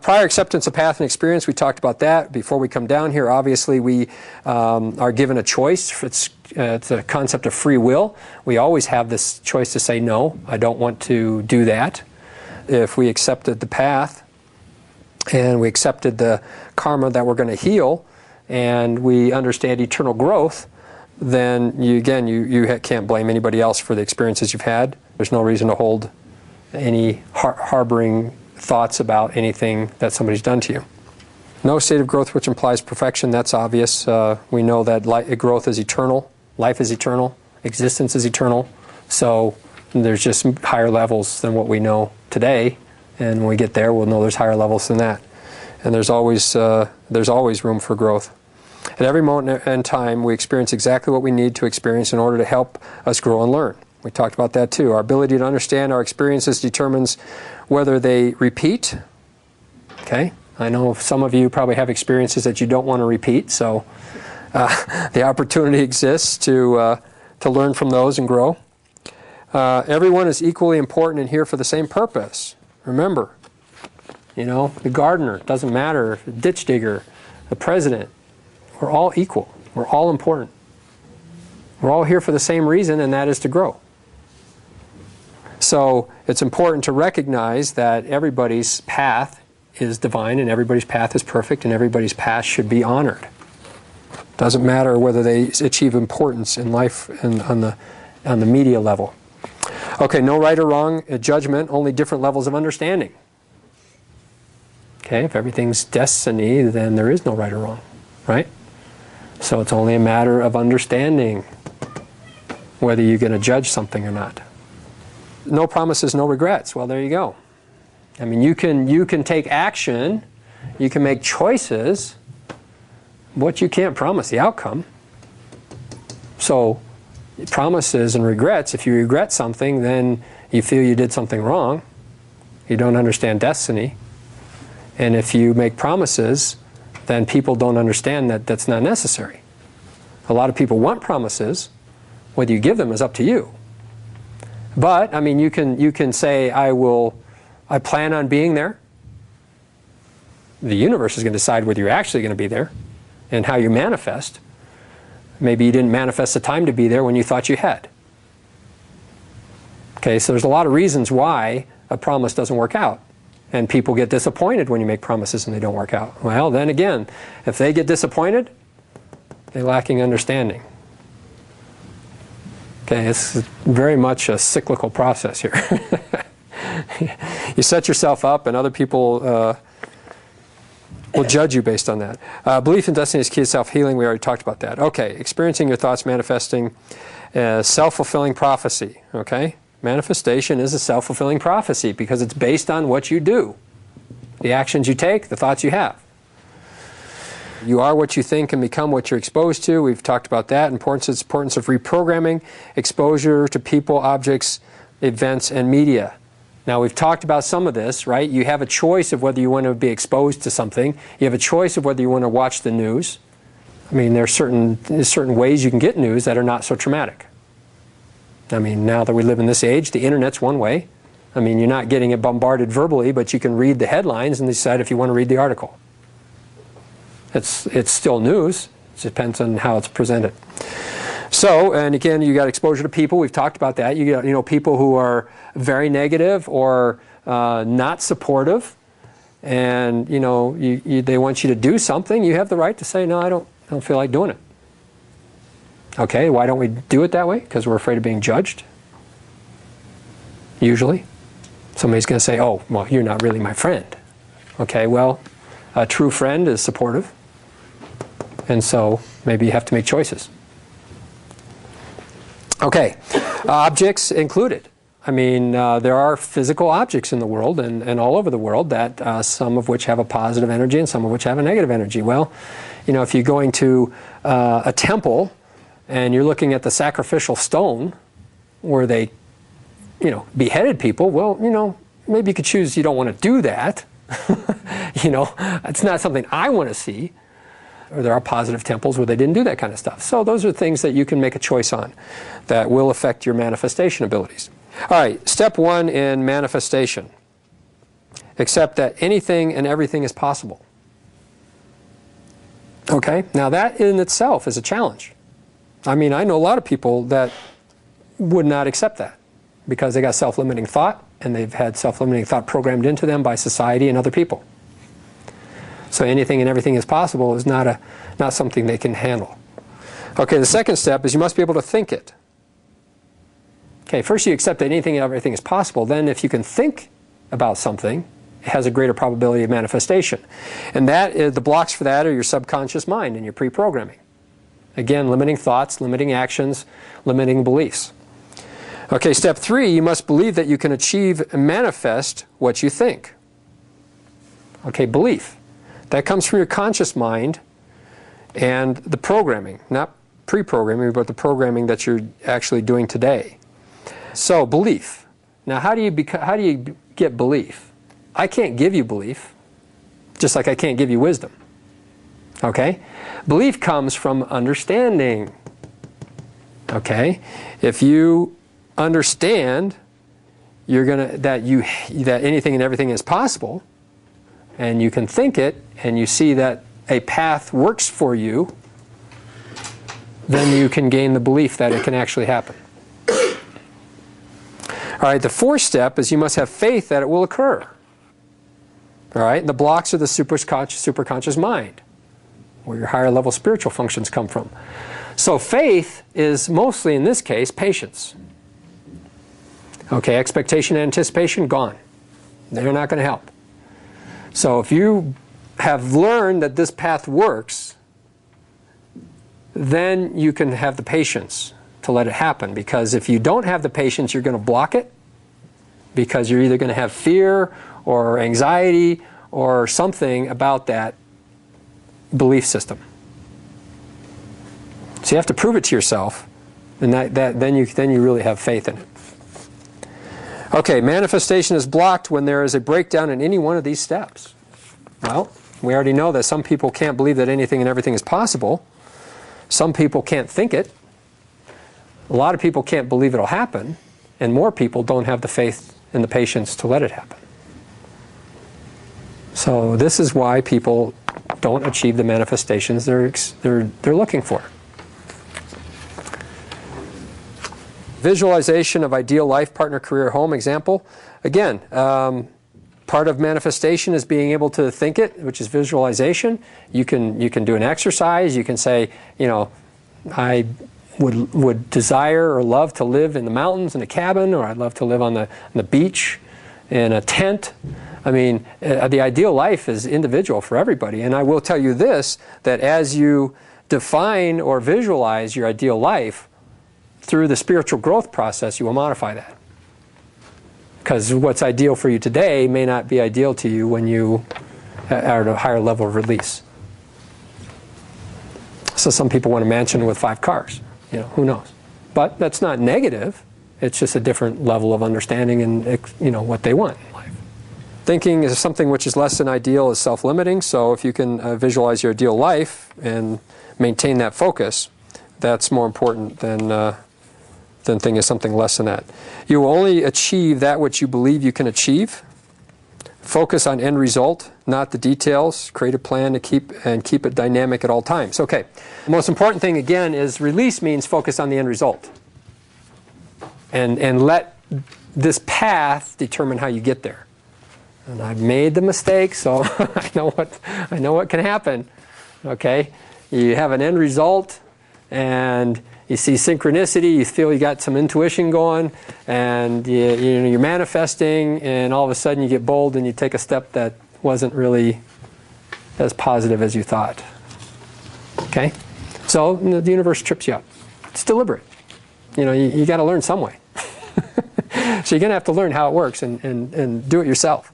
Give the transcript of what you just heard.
Prior acceptance of path and experience, we talked about that. Before we come down here, obviously we are given a choice. It's a concept of free will. We always have this choice to say, no, I don't want to do that. If we accepted the path and we accepted the karma that we're going to heal, and we understand eternal growth, then you can't blame anybody else for the experiences you've had. There's no reason to hold any harboring thoughts about anything that somebody's done to you. No state of growth which implies perfection, that's obvious. We know that growth is eternal, life is eternal, existence is eternal, so there's just higher levels than what we know today, and when we get there we'll know there's higher levels than that. And there's always room for growth. At every moment in time we experience exactly what we need to experience in order to help us grow and learn. We talked about that too. Our ability to understand our experiences determines whether they repeat. Okay? I know some of you probably have experiences that you don't want to repeat, so the opportunity exists to learn from those and grow. Everyone is equally important and here for the same purpose. Remember, the gardener, it doesn't matter, the ditch digger, the president, we're all equal. We're all important. We're all here for the same reason, and that is to grow. So it's important to recognize that everybody's path is divine and everybody's path is perfect and everybody's path should be honored. Doesn't matter whether they achieve importance in life and on the media level. Okay, no right or wrong judgment, only different levels of understanding. Okay, if everything's destiny, then there is no right or wrong, right? So it's only a matter of understanding whether you're going to judge something or not. No promises, no regrets. Well, there you go. I mean, you can take action, you can make choices, but you can't promise the outcome. So promises and regrets, if you regret something, then you feel you did something wrong. You don't understand destiny. And if you make promises, then people don't understand that that's not necessary. A lot of people want promises. Whether you give them is up to you. But, I mean, you can say, I plan on being there. The universe is going to decide whether you're actually going to be there and how you manifest. Maybe you didn't manifest the time to be there when you thought you had. Okay, so there's a lot of reasons why a promise doesn't work out. And people get disappointed when you make promises and they don't work out. Well, then again, if they get disappointed, they're lacking understanding. Okay, it's very much a cyclical process here. You set yourself up and other people will judge you based on that. Belief in destiny is key to self-healing. We already talked about that. Okay, experiencing your thoughts manifesting self-fulfilling prophecy. Okay, manifestation is a self-fulfilling prophecy because it's based on what you do. The actions you take, the thoughts you have. You are what you think and become what you're exposed to. We've talked about that. Importance of reprogramming, exposure to people, objects, events, and media. Now, we've talked about some of this, right? You have a choice of whether you want to be exposed to something. You have a choice of whether you want to watch the news. I mean, there's certain ways you can get news that are not so traumatic. I mean, now that we live in this age, the internet's one way. I mean, you're not getting it bombarded verbally, but you can read the headlines and decide if you want to read the article. It's still news. It depends on how it's presented. So, and again, you got exposure to people. We've talked about that. You got, people who are very negative or not supportive, and they want you to do something. You have the right to say, no, I don't feel like doing it. Okay, why don't we do it that way? Because we're afraid of being judged. Usually, somebody's going to say, oh, well, you're not really my friend. Okay, well, a true friend is supportive. And so maybe you have to make choices. Okay, objects included. I mean, there are physical objects in the world and all over the world that some of which have a positive energy and some of which have a negative energy. Well, if you're going to a temple and you're looking at the sacrificial stone where they, beheaded people, well, maybe you could choose you don't want to do that. It's not something I want to see. Or there are positive temples where they didn't do that kind of stuff. So those are things that you can make a choice on that will affect your manifestation abilities. All right, step one in manifestation. accept that anything and everything is possible. Okay, now that in itself is a challenge. I mean, I know a lot of people that would not accept that because they got self-limiting thought, and they've had self-limiting thought programmed into them by society and other people. So anything and everything is possible is not something they can handle. Okay, the second step is you must be able to think it. Okay, first you accept that anything and everything is possible. Then if you can think about something, it has a greater probability of manifestation. And that is, the blocks for that are your subconscious mind and your pre-programming. Again, limiting thoughts, limiting actions, limiting beliefs. Okay, step 3, you must believe that you can achieve and manifest what you think. Okay, belief. That comes from your conscious mind and the programming, not pre-programming, but the programming that you're actually doing today. So, belief. Now, how do you get belief? I can't give you belief, just like I can't give you wisdom. Okay? Belief comes from understanding. Okay? If you understand that anything and everything is possible, and you can think it, and you see that a path works for you, then you can gain the belief that it can actually happen. All right, the fourth step is you must have faith that it will occur. All right, the blocks are the superconscious mind, where your higher level spiritual functions come from. So faith is mostly, in this case, patience. Okay, expectation and anticipation, gone. They're not going to help. So if you have learned that this path works, then you can have the patience to let it happen. Because if you don't have the patience, you're going to block it, because you're either going to have fear or anxiety or something about that belief system. So you have to prove it to yourself, and then you really have faith in it. Okay, manifestation is blocked when there is a breakdown in any one of these steps. Well, we already know that some people can't believe that anything and everything is possible. Some people can't think it. A lot of people can't believe it'll happen, and more people don't have the faith and the patience to let it happen. So this is why people don't achieve the manifestations they're looking for. Visualization of ideal life, partner, career, home example. Again, part of manifestation is being able to think it, which is visualization. You can do an exercise. You can say, you know, I would desire or love to live in the mountains in a cabin, or I'd love to live on the beach in a tent. I mean, the ideal life is individual for everybody. And I will tell you this, that as you define or visualize your ideal life, through the spiritual growth process, you will modify that. Because what's ideal for you today may not be ideal to you when you are at a higher level of release. So some people want a mansion with 5 cars. You know, who knows? But that's not negative. It's just a different level of understanding and, you know, what they want in life. Thinking is something which is less than ideal is self-limiting. So if you can visualize your ideal life and maintain that focus, that's more important than thinking of something less than that. You will only achieve that which you believe you can achieve. Focus on end result, not the details. Create a plan to keep it dynamic at all times. Okay, the most important thing again is release means focus on the end result. And let this path determine how you get there. And I've made the mistake, so I know what can happen. Okay, you have an end result, and you see synchronicity, you feel you got some intuition going, and you're manifesting, and all of a sudden you get bold and you take a step that wasn't really as positive as you thought. Okay? So the universe trips you up. It's deliberate. You know, you got to learn some way. So you're going to have to learn how it works and do it yourself.